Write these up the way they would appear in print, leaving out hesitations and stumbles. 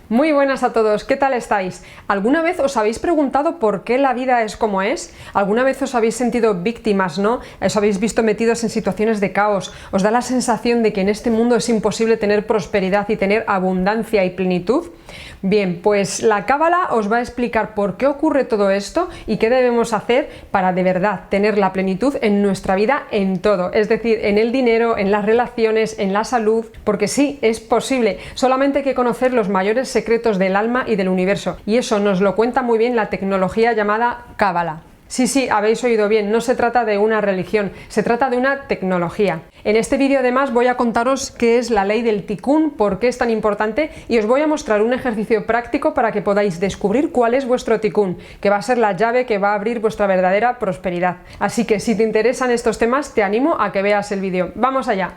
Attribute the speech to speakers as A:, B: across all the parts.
A: Muy buenas a todos, ¿qué tal estáis? ¿Alguna vez os habéis preguntado por qué la vida es como es? ¿Alguna vez os habéis sentido víctimas, no? ¿Os habéis visto metidos en situaciones de caos? ¿Os da la sensación de que en este mundo es imposible tener prosperidad y tener abundancia y plenitud? Bien, pues la Cábala os va a explicar por qué ocurre todo esto y qué debemos hacer para de verdad tener la plenitud en nuestra vida en todo, es decir, en el dinero, en las relaciones, en la salud, porque sí, es posible, solamente hay que conocer los mayores secretos del alma y del universo, y eso nos lo cuenta muy bien la tecnología llamada Cábala. Sí, habéis oído bien, no se trata de una religión, se trata de una tecnología. En este vídeo además voy a contaros qué es la ley del Tikkun, por qué es tan importante y os voy a mostrar un ejercicio práctico para que podáis descubrir cuál es vuestro Tikkun, que va a ser la llave que va a abrir vuestra verdadera prosperidad. Así que si te interesan estos temas, te animo a que veas el vídeo. ¡Vamos allá!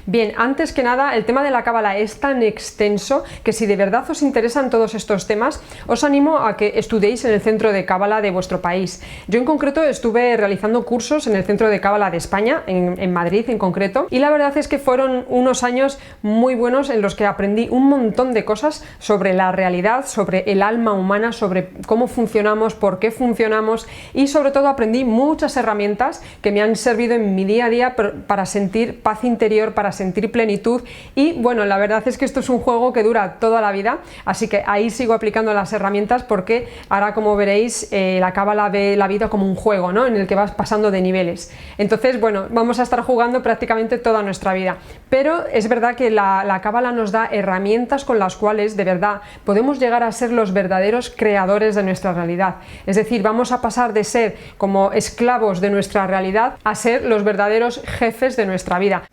A: Bien, antes que nada, el tema de la Cábala es tan extenso que si de verdad os interesan todos estos temas, os animo a que estudiéis en el centro de Cábala de vuestro país. Yo en concreto estuve realizando cursos en el centro de Cábala de España, en Madrid en concreto, y la verdad es que fueron unos años muy buenos en los que aprendí un montón de cosas sobre la realidad, sobre el alma humana, sobre cómo funcionamos, por qué funcionamos y sobre todo aprendí muchas herramientas que me han servido en mi día a día para sentir paz interior, para sentir plenitud y bueno, la verdad es que esto es un juego que dura toda la vida, así que ahí sigo aplicando las herramientas porque ahora, como veréis, la Cábala ve la vida como un juego, ¿no? En el que vas pasando de niveles. Entonces, bueno, vamos a estar jugando prácticamente toda nuestra vida, pero es verdad que la Cábala nos da herramientas con las cuales de verdad podemos llegar a ser los verdaderos creadores de nuestra realidad, es decir, vamos a pasar de ser como esclavos de nuestra realidad a ser los verdaderos jefes de nuestra vida.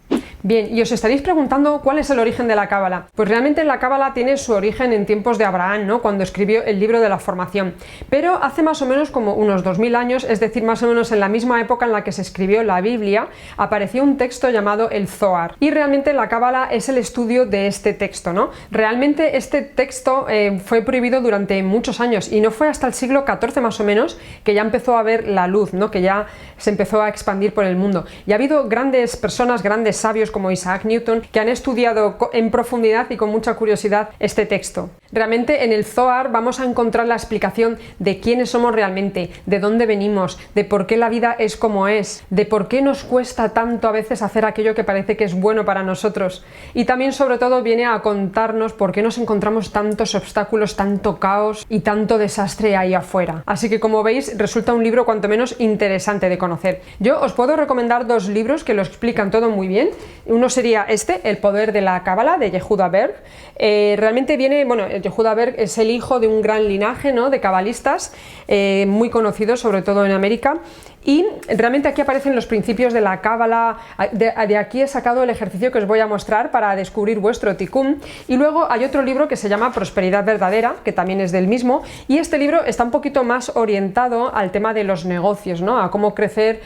A: Bien, y os estaréis preguntando cuál es el origen de la Cábala. Pues realmente la Cábala tiene su origen en tiempos de Abraham, ¿no? Cuando escribió el libro de la formación. Pero hace más o menos como unos 2000 años, es decir, más o menos en la misma época en la que se escribió la Biblia, apareció un texto llamado el Zohar. Y realmente la Cábala es el estudio de este texto, ¿no? Realmente este texto fue prohibido durante muchos años y no fue hasta el siglo XIV más o menos que ya empezó a ver la luz, ¿no? Que ya se empezó a expandir por el mundo. Y ha habido grandes personas, grandes sabios como Isaac Newton, que han estudiado en profundidad y con mucha curiosidad este texto. Realmente en el Zohar vamos a encontrar la explicación de quiénes somos realmente, de dónde venimos, de por qué la vida es como es, de por qué nos cuesta tanto a veces hacer aquello que parece que es bueno para nosotros. Y también, sobre todo, viene a contarnos por qué nos encontramos tantos obstáculos, tanto caos y tanto desastre ahí afuera. Así que, como veis, resulta un libro cuanto menos interesante de conocer. Yo os puedo recomendar dos libros que lo explican todo muy bien. Uno sería este, El poder de la Cábala, de Yehuda Berg. Realmente viene, bueno, Yehuda Berg es el hijo de un gran linaje, ¿no?, de cabalistas, muy conocidos, sobre todo en América. Y realmente aquí aparecen los principios de la Cábala. De aquí he sacado el ejercicio que os voy a mostrar para descubrir vuestro Tikkun. Y luego hay otro libro que se llama Prosperidad Verdadera, que también es del mismo, y este libro está un poquito más orientado al tema de los negocios, ¿no?, a cómo crecer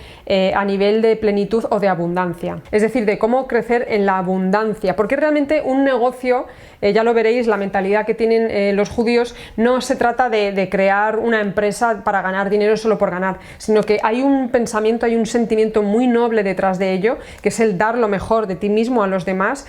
A: a nivel de plenitud o de abundancia, es decir, de cómo crecer en la abundancia, porque realmente un negocio, ya lo veréis, la mentalidad que tienen los judíos, no se trata de crear una empresa para ganar dinero solo por ganar, sino que hay un pensamiento, hay un sentimiento muy noble detrás de ello, que es el dar lo mejor de ti mismo a los demás,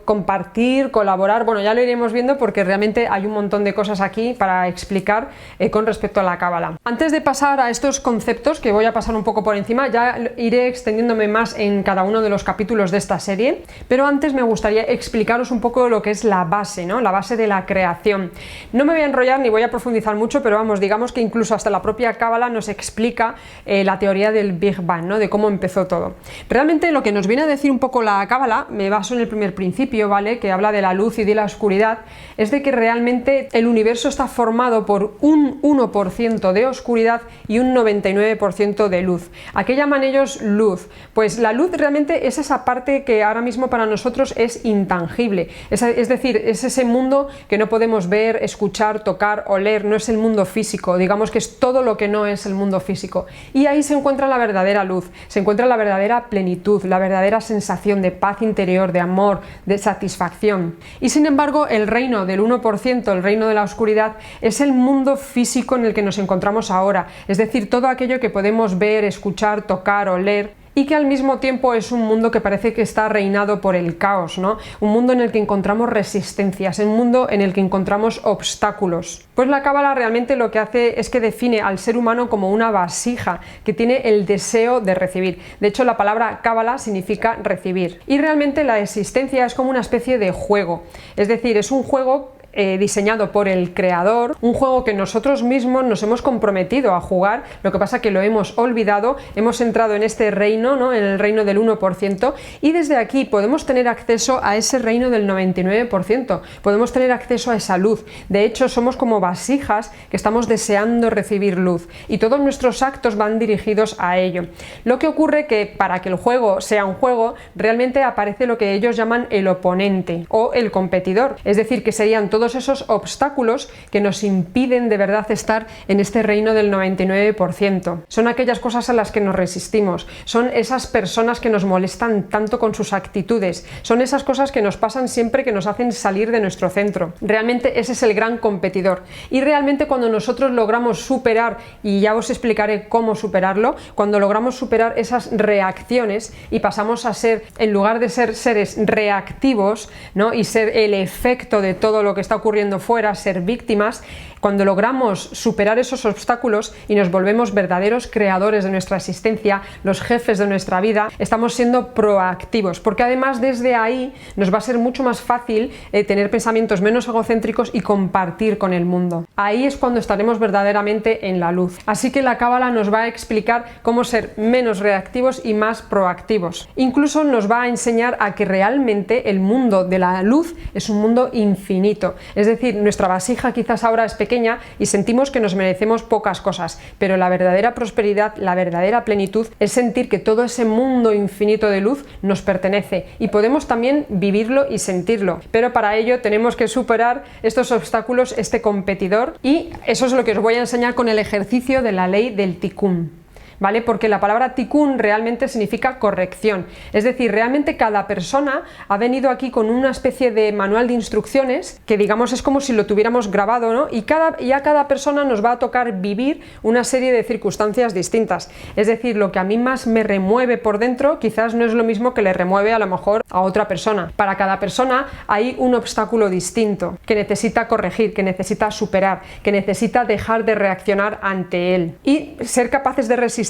A: compartir, colaborar. Bueno, ya lo iremos viendo porque realmente hay un montón de cosas aquí para explicar con respecto a la Cábala. Antes de pasar a estos conceptos, que voy a pasar un poco por encima, ya iré extendiéndome más en cada uno de los capítulos de esta serie, pero antes me gustaría explicaros un poco lo que es la base, ¿no?, la base de la creación. No me voy a enrollar ni voy a profundizar mucho, pero vamos, digamos que incluso hasta la propia Cábala nos explica la teoría del Big Bang, ¿no?, de cómo empezó todo. Realmente lo que nos viene a decir un poco la Cábala, me baso en el primer principio, ¿vale?, que habla de la luz y de la oscuridad, es de que realmente el universo está formado por un 1% de oscuridad y un 99% de luz. ¿A qué llaman ellos luz? Pues la luz realmente es esa parte que ahora mismo para nosotros es intangible, es decir, es ese mundo que no podemos ver, escuchar, tocar, oler, no es el mundo físico, digamos que es todo lo que no es el mundo físico. Y ahí se encuentra la verdadera luz, se encuentra la verdadera plenitud, la verdadera sensación de paz interior, de amor, de satisfacción. Y sin embargo, el reino del 1%, el reino de la oscuridad, es el mundo físico en el que nos encontramos ahora, es decir, todo aquello que podemos ver, escuchar, tocar, oler. y que al mismo tiempo es un mundo que parece que está reinado por el caos, ¿no? Un mundo en el que encontramos resistencias, un mundo en el que encontramos obstáculos. Pues la Cábala realmente lo que hace es que define al ser humano como una vasija que tiene el deseo de recibir. De hecho, la palabra Cábala significa recibir. Y realmente la existencia es como una especie de juego, es decir, es un juego diseñado por el creador, un juego que nosotros mismos nos hemos comprometido a jugar, lo que pasa que lo hemos olvidado, hemos entrado en este reino, ¿no? En el reino del 1%, y desde aquí podemos tener acceso a ese reino del 99%, podemos tener acceso a esa luz. De hecho, somos como vasijas que estamos deseando recibir luz y todos nuestros actos van dirigidos a ello. Lo que ocurre que para que el juego sea un juego, realmente aparece lo que ellos llaman el oponente o el competidor, es decir, que serían todos esos obstáculos que nos impiden de verdad estar en este reino del 99%. Son aquellas cosas a las que nos resistimos, son esas personas que nos molestan tanto con sus actitudes, son esas cosas que nos pasan siempre que nos hacen salir de nuestro centro. Realmente ese es el gran competidor, y realmente cuando nosotros logramos superar, y ya os explicaré cómo superarlo, cuando logramos superar esas reacciones y pasamos a ser, en lugar de ser seres reactivos, ¿no? Y ser el efecto de todo lo que está ocurriendo fuera, ser víctimas, cuando logramos superar esos obstáculos y nos volvemos verdaderos creadores de nuestra existencia, los jefes de nuestra vida, estamos siendo proactivos, porque además desde ahí nos va a ser mucho más fácil tener pensamientos menos egocéntricos y compartir con el mundo. Ahí es cuando estaremos verdaderamente en la luz. Así que la Cábala nos va a explicar cómo ser menos reactivos y más proactivos. Incluso nos va a enseñar a que realmente el mundo de la luz es un mundo infinito. Es decir, nuestra vasija quizás ahora es pequeña y sentimos que nos merecemos pocas cosas, pero la verdadera prosperidad, la verdadera plenitud es sentir que todo ese mundo infinito de luz nos pertenece y podemos también vivirlo y sentirlo, pero para ello tenemos que superar estos obstáculos, este competidor, y eso es lo que os voy a enseñar con el ejercicio de la ley del Tikkun. ¿Vale? Porque la palabra tikkun realmente significa corrección, es decir, realmente cada persona ha venido aquí con una especie de manual de instrucciones que digamos es como si lo tuviéramos grabado, ¿no? Y a cada persona nos va a tocar vivir una serie de circunstancias distintas, es decir, lo que a mí más me remueve por dentro quizás no es lo mismo que le remueve a lo mejor a otra persona. Para cada persona hay un obstáculo distinto que necesita corregir, que necesita superar, que necesita dejar de reaccionar ante él, y ser capaces de resistirnos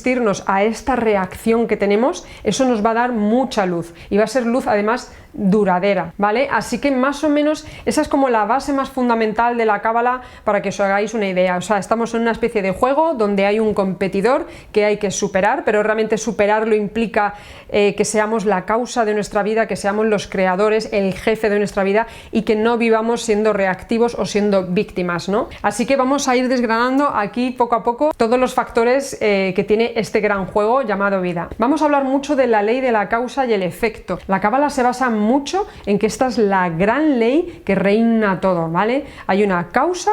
A: a esta reacción que tenemos, eso nos va a dar mucha luz y va a ser luz además duradera, ¿vale? Así que más o menos esa es como la base más fundamental de la Cábala para que os hagáis una idea. O sea, estamos en una especie de juego donde hay un competidor que hay que superar, pero realmente superarlo implica que seamos la causa de nuestra vida, que seamos los creadores, el jefe de nuestra vida, y que no vivamos siendo reactivos o siendo víctimas, ¿no? Así que vamos a ir desgranando aquí poco a poco todos los factores que tiene este gran juego llamado vida. Vamos a hablar mucho de la ley de la causa y el efecto. La Cábala se basa mucho en que esta es la gran ley que reina todo, ¿vale? Hay una causa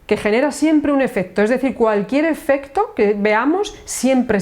A: que genera siempre un efecto, es decir, cualquier efecto que veamos siempre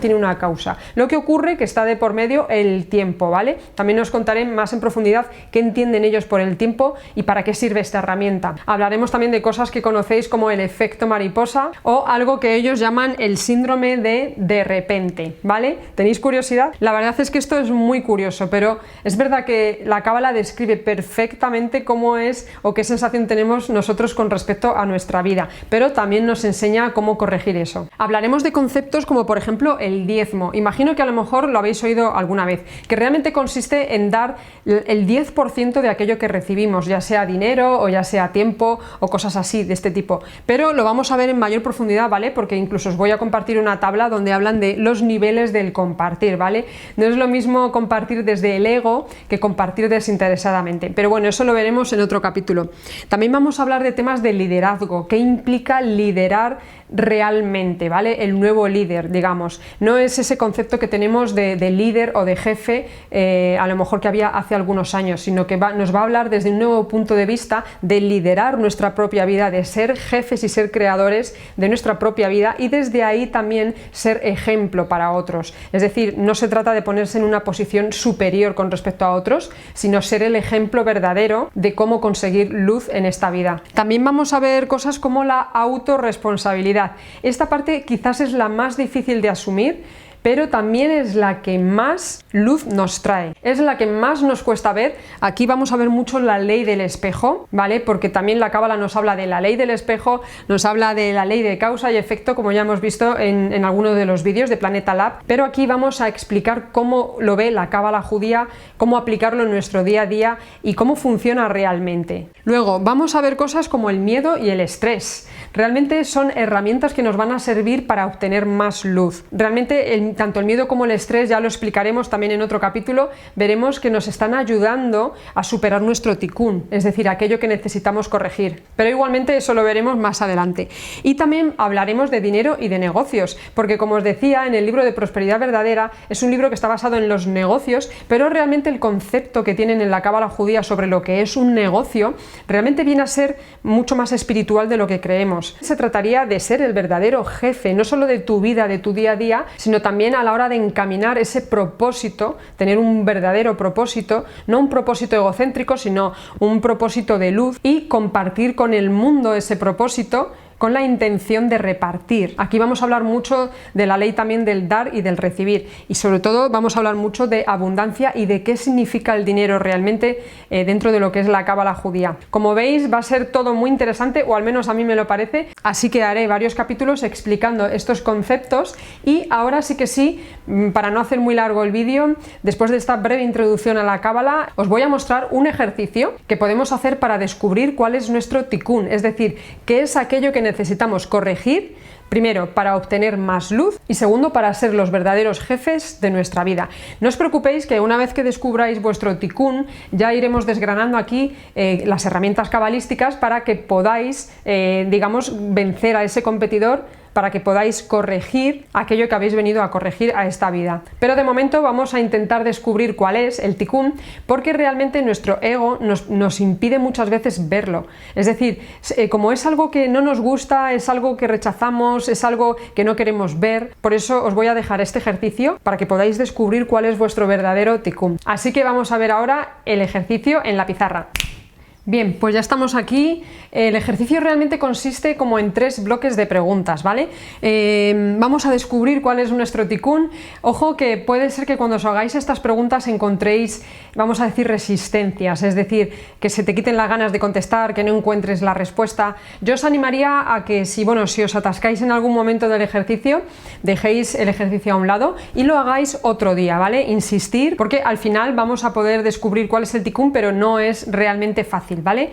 A: tiene una causa. Lo que ocurre que está de por medio el tiempo, ¿vale? También os contaré más en profundidad qué entienden ellos por el tiempo y para qué sirve esta herramienta. Hablaremos también de cosas que conocéis como el efecto mariposa o algo que ellos llaman el síndrome de repente, ¿vale? ¿Tenéis curiosidad? La verdad es que esto es muy curioso, pero es verdad que la Cábala describe perfectamente cómo es o qué sensación tenemos nosotros con respecto a nuestra vida, pero también nos enseña cómo corregir eso. Hablaremos de conceptos como por ejemplo el diezmo. Imagino que a lo mejor lo habéis oído alguna vez, que realmente consiste en dar el 10% de aquello que recibimos, ya sea dinero o ya sea tiempo o cosas así de este tipo, pero lo vamos a ver en mayor profundidad, ¿vale? Porque incluso os voy a compartir una tabla donde hablan de los niveles del compartir, ¿vale? No es lo mismo compartir desde el ego que compartir desinteresadamente, pero bueno, eso lo veremos en otro capítulo. También vamos a hablar de temas de liderazgo. ¿Qué implica liderar realmente, ¿vale? El nuevo líder, digamos. No es ese concepto que tenemos de líder o de jefe, a lo mejor que había hace algunos años, sino que nos va a hablar desde un nuevo punto de vista de liderar nuestra propia vida, de ser jefes y ser creadores de nuestra propia vida y desde ahí también ser ejemplo para otros. Es decir, no se trata de ponerse en una posición superior con respecto a otros, sino ser el ejemplo verdadero de cómo conseguir luz en esta vida. También vamos a ver cosas como la autorresponsabilidad. Esta parte quizás es la más difícil de asumir, pero también es la que más luz nos trae, es la que más nos cuesta ver. Aquí vamos a ver mucho la ley del espejo, ¿vale? Porque también la cábala nos habla de la ley del espejo, nos habla de la ley de causa y efecto, como ya hemos visto en algunos de los vídeos de Planeta Lab, pero aquí vamos a explicar cómo lo ve la cábala judía, cómo aplicarlo en nuestro día a día y cómo funciona realmente. Luego vamos a ver cosas como el miedo y el estrés. Realmente son herramientas que nos van a servir para obtener más luz. Realmente tanto el miedo como el estrés, ya lo explicaremos también en otro capítulo, veremos que nos están ayudando a superar nuestro tikkun, es decir, aquello que necesitamos corregir. Pero igualmente eso lo veremos más adelante. Y también hablaremos de dinero y de negocios, porque como os decía, en el libro de Prosperidad Verdadera es un libro que está basado en los negocios, pero realmente el concepto que tienen en la cábala judía sobre lo que es un negocio realmente viene a ser mucho más espiritual de lo que creemos. Se trataría de ser el verdadero jefe, no solo de tu vida, de tu día a día, sino también a la hora de encaminar ese propósito, tener un verdadero propósito, no un propósito egocéntrico, sino un propósito de luz, y compartir con el mundo ese propósito con la intención de repartir. Aquí vamos a hablar mucho de la ley también del dar y del recibir, y sobre todo vamos a hablar mucho de abundancia y de qué significa el dinero realmente dentro de lo que es la cábala judía. Como veis, va a ser todo muy interesante, o al menos a mí me lo parece, así que haré varios capítulos explicando estos conceptos. Y ahora sí que sí, para no hacer muy largo el vídeo, después de esta breve introducción a la cábala, os voy a mostrar un ejercicio que podemos hacer para descubrir cuál es nuestro tikkun, es decir, qué es aquello que necesitamos corregir, primero para obtener más luz y segundo para ser los verdaderos jefes de nuestra vida. No os preocupéis, que una vez que descubráis vuestro tikkun ya iremos desgranando aquí las herramientas cabalísticas para que podáis, digamos, vencer a ese competidor, para que podáis corregir aquello que habéis venido a corregir a esta vida. Pero de momento vamos a intentar descubrir cuál es el tikkun, porque realmente nuestro ego nos impide muchas veces verlo. Es decir, como es algo que no nos gusta, es algo que rechazamos, es algo que no queremos ver, por eso os voy a dejar este ejercicio para que podáis descubrir cuál es vuestro verdadero tikkun. Así que vamos a ver ahora el ejercicio en la pizarra. Bien, pues ya estamos aquí. El ejercicio realmente consiste como en 3 bloques de preguntas, ¿vale? Vamos a descubrir cuál es nuestro tikkun. Ojo, que puede ser que cuando os hagáis estas preguntas encontréis, vamos a decir, resistencias, es decir, que se te quiten las ganas de contestar, que no encuentres la respuesta. Yo os animaría a que si os atascáis en algún momento del ejercicio, dejéis el ejercicio a un lado y lo hagáis otro día, ¿vale? Insistir, porque al final vamos a poder descubrir cuál es el tikkun, pero no es realmente fácil, ¿vale?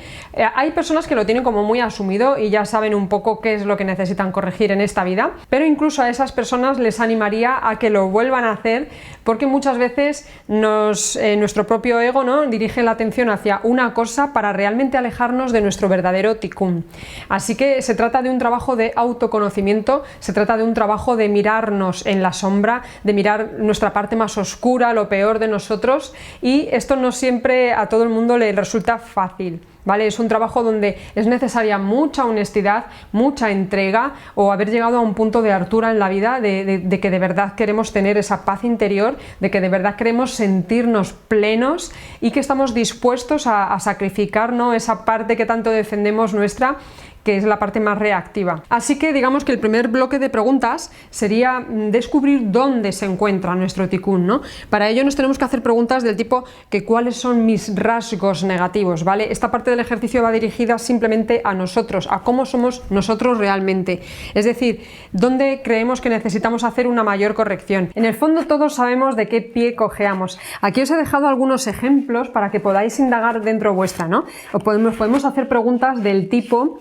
A: Hay personas que lo tienen como muy asumido y ya saben un poco qué es lo que necesitan corregir en esta vida, pero incluso a esas personas les animaría a que lo vuelvan a hacer, porque muchas veces nuestro propio ego, ¿no?, dirige la atención hacia una cosa para realmente alejarnos de nuestro verdadero tikkun. Así que se trata de un trabajo de autoconocimiento, se trata de un trabajo de mirarnos en la sombra, de mirar nuestra parte más oscura, lo peor de nosotros, y esto no siempre a todo el mundo le resulta fácil, ¿vale? Es un trabajo donde es necesaria mucha honestidad, mucha entrega, o haber llegado a un punto de hartura en la vida, de que de verdad queremos tener esa paz interior, de que de verdad queremos sentirnos plenos y que estamos dispuestos a sacrificar, ¿no?, esa parte que tanto defendemos nuestra, que es la parte más reactiva. Así que digamos que el primer bloque de preguntas sería descubrir dónde se encuentra nuestro tikkun, ¿no? Para ello nos tenemos que hacer preguntas del tipo que cuáles son mis rasgos negativos, ¿vale? Esta parte del ejercicio va dirigida simplemente a nosotros, a cómo somos nosotros realmente, es decir, dónde creemos que necesitamos hacer una mayor corrección. En el fondo todos sabemos de qué pie cojeamos. Aquí os he dejado algunos ejemplos para que podáis indagar dentro vuestra, ¿no? O podemos hacer preguntas del tipo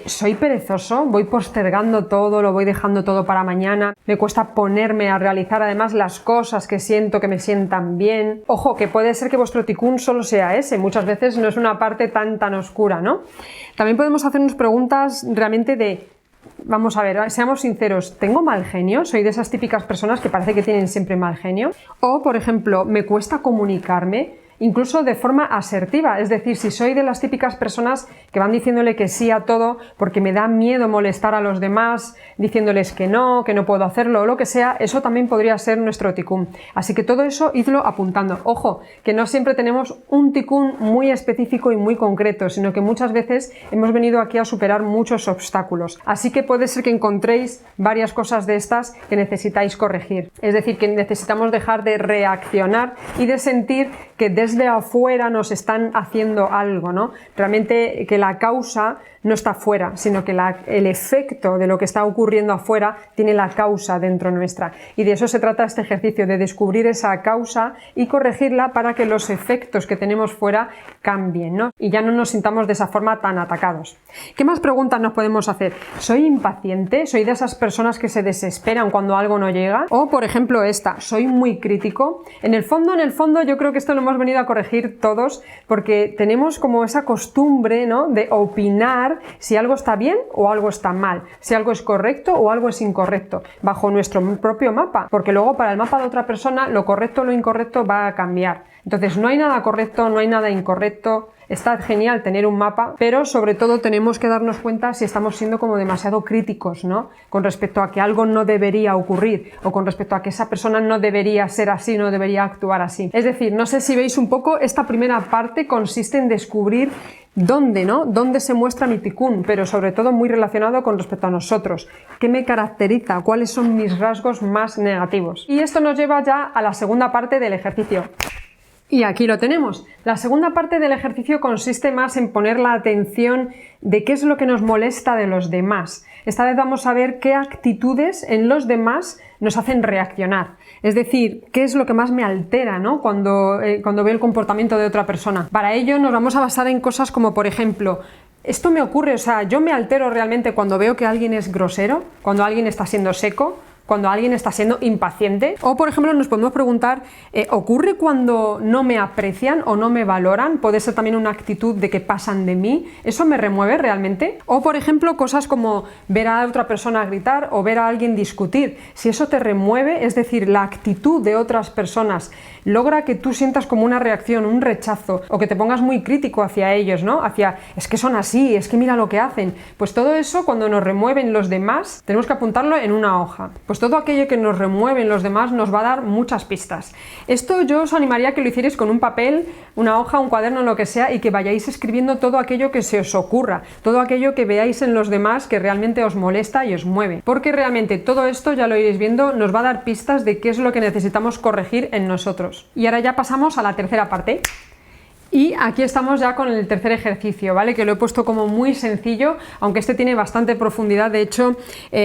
A: soy perezoso, voy postergando todo, lo voy dejando todo para mañana, me cuesta ponerme a realizar además las cosas que siento que me sientan bien. Ojo, que puede ser que vuestro tikkun solo sea ese, muchas veces no es una parte tan oscura, ¿no? También podemos hacernos preguntas realmente de, vamos a ver, seamos sinceros, ¿tengo mal genio? ¿Soy de esas típicas personas que parece que tienen siempre mal genio? O, por ejemplo, ¿me cuesta comunicarme? incluso de forma asertiva, es decir, si soy de las típicas personas que van diciéndole que sí a todo porque me da miedo molestar a los demás, diciéndoles que no puedo hacerlo o lo que sea, eso también podría ser nuestro ticún. Así que todo eso idlo apuntando. Ojo, que no siempre tenemos un ticún muy específico y muy concreto, sino que muchas veces hemos venido aquí a superar muchos obstáculos. Así que puede ser que encontréis varias cosas de estas que necesitáis corregir. Es decir, que necesitamos dejar de reaccionar y de sentir que desde afuera nos están haciendo algo, ¿no? Realmente que la causa no está fuera, sino que el efecto de lo que está ocurriendo afuera tiene la causa dentro nuestra. Y de eso se trata este ejercicio, de descubrir esa causa y corregirla para que los efectos que tenemos fuera cambien, ¿no? Y ya no nos sintamos de esa forma tan atacados. ¿Qué más preguntas nos podemos hacer? ¿Soy impaciente? ¿Soy de esas personas que se desesperan cuando algo no llega? O, por ejemplo, esta, ¿soy muy crítico? En el fondo, yo creo que esto lo hemos venido a corregir todos porque tenemos como esa costumbre, ¿no?, de opinar si algo está bien o algo está mal, si algo es correcto o algo es incorrecto, bajo nuestro propio mapa, porque luego para el mapa de otra persona lo correcto o lo incorrecto va a cambiar. Entonces no hay nada correcto, no hay nada incorrecto. Está genial tener un mapa, pero sobre todo tenemos que darnos cuenta si estamos siendo como demasiado críticos, ¿no?, con respecto a que algo no debería ocurrir o con respecto a que esa persona no debería ser así, no debería actuar así. Es decir, no sé si veis un poco, esta primera parte consiste en descubrir dónde se muestra mi ticún, pero sobre todo muy relacionado con respecto a nosotros. ¿Qué me caracteriza? ¿Cuáles son mis rasgos más negativos? Y esto nos lleva ya a la segunda parte del ejercicio. Y aquí lo tenemos. La segunda parte del ejercicio consiste más en poner la atención de qué es lo que nos molesta de los demás. Esta vez vamos a ver qué actitudes en los demás nos hacen reaccionar. Es decir, qué es lo que más me altera, ¿no?, cuando veo el comportamiento de otra persona. Para ello nos vamos a basar en cosas como, por ejemplo, esto me ocurre, o sea, yo me altero realmente cuando veo que alguien es grosero, cuando alguien está siendo seco, cuando alguien está siendo impaciente. O, por ejemplo, nos podemos preguntar, ¿ocurre cuando no me aprecian o no me valoran? Puede ser también una actitud de que pasan de mí. ¿Eso me remueve realmente? O, por ejemplo, cosas como ver a otra persona gritar o ver a alguien discutir. Si eso te remueve, es decir, la actitud de otras personas logra que tú sientas como una reacción, un rechazo, o que te pongas muy crítico hacia ellos, ¿no? Es que son así, es que mira lo que hacen. Pues todo eso, cuando nos remueven los demás, tenemos que apuntarlo en una hoja. Pues todo aquello que nos remueven los demás nos va a dar muchas pistas. Esto yo os animaría a que lo hicierais con un papel, una hoja, un cuaderno, lo que sea, y que vayáis escribiendo todo aquello que se os ocurra, todo aquello que veáis en los demás que realmente os molesta y os mueve. Porque realmente todo esto, ya lo iréis viendo, nos va a dar pistas de qué es lo que necesitamos corregir en nosotros. Y ahora ya pasamos a la tercera parte. Y aquí estamos ya con el tercer ejercicio, ¿vale? Que lo he puesto como muy sencillo, aunque este tiene bastante profundidad. De hecho,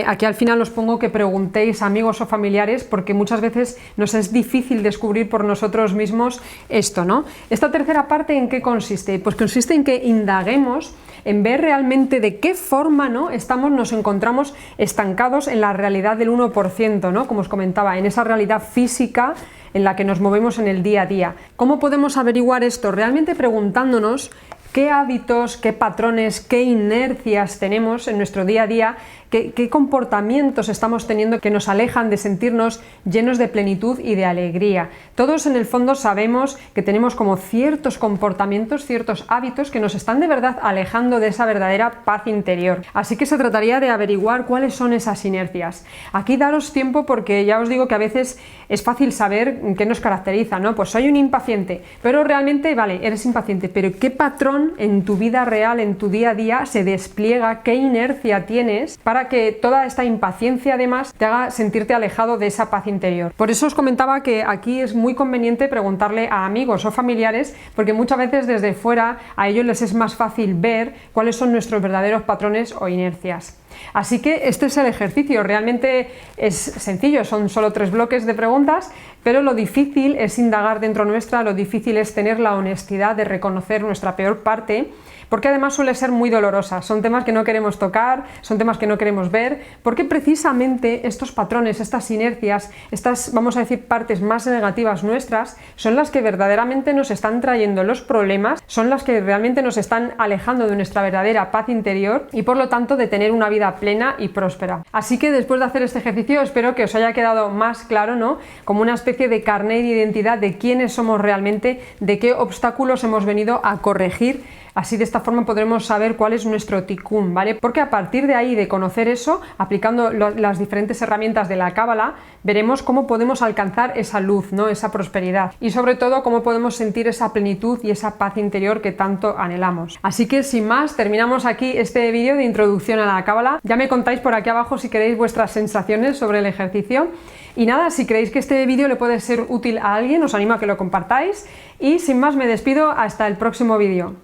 A: aquí al final os pongo que preguntéis a amigos o familiares, porque muchas veces nos es difícil descubrir por nosotros mismos esto, ¿no? Esta tercera parte, ¿en qué consiste? Pues consiste en que indaguemos en ver realmente de qué forma, ¿no?, nos encontramos estancados en la realidad del 1%, ¿no?, como os comentaba, en esa realidad física en la que nos movemos en el día a día. ¿Cómo podemos averiguar esto? Realmente preguntándonos qué hábitos, qué patrones, qué inercias tenemos en nuestro día a día, qué comportamientos estamos teniendo que nos alejan de sentirnos llenos de plenitud y de alegría. Todos en el fondo sabemos que tenemos como ciertos comportamientos, ciertos hábitos que nos están de verdad alejando de esa verdadera paz interior. Así que se trataría de averiguar cuáles son esas inercias. Aquí daros tiempo, porque ya os digo que a veces es fácil saber qué nos caracteriza, ¿no? Pues soy un impaciente, pero realmente, vale, eres impaciente, pero ¿qué patrón en tu vida real, en tu día a día se despliega? ¿Qué inercia tienes para que toda esta impaciencia además te haga sentirte alejado de esa paz interior? Por eso os comentaba que aquí es muy conveniente preguntarle a amigos o familiares, porque muchas veces desde fuera a ellos les es más fácil ver cuáles son nuestros verdaderos patrones o inercias. Así que este es el ejercicio, realmente es sencillo, son solo 3 bloques de preguntas, pero lo difícil es indagar dentro nuestra, lo difícil es tener la honestidad de reconocer nuestra peor parte, porque además suele ser muy dolorosa. Son temas que no queremos tocar, son temas que no queremos ver, porque precisamente estos patrones, estas inercias, estas, vamos a decir, partes más negativas nuestras, son las que verdaderamente nos están trayendo los problemas, son las que realmente nos están alejando de nuestra verdadera paz interior y por lo tanto de tener una vida vida plena y próspera. Así que después de hacer este ejercicio espero que os haya quedado más claro, ¿no? Como una especie de carnet de identidad de quiénes somos realmente, de qué obstáculos hemos venido a corregir. Así de esta forma podremos saber cuál es nuestro tikkun, ¿vale? Porque a partir de ahí, de conocer eso, aplicando las diferentes herramientas de la Cábala, veremos cómo podemos alcanzar esa luz, ¿no? Esa prosperidad y sobre todo cómo podemos sentir esa plenitud y esa paz interior que tanto anhelamos. Así que sin más, terminamos aquí este vídeo de introducción a la Cábala. Ya me contáis por aquí abajo si queréis vuestras sensaciones sobre el ejercicio. Y nada, si creéis que este vídeo le puede ser útil a alguien, os animo a que lo compartáis. Y sin más me despido, hasta el próximo vídeo.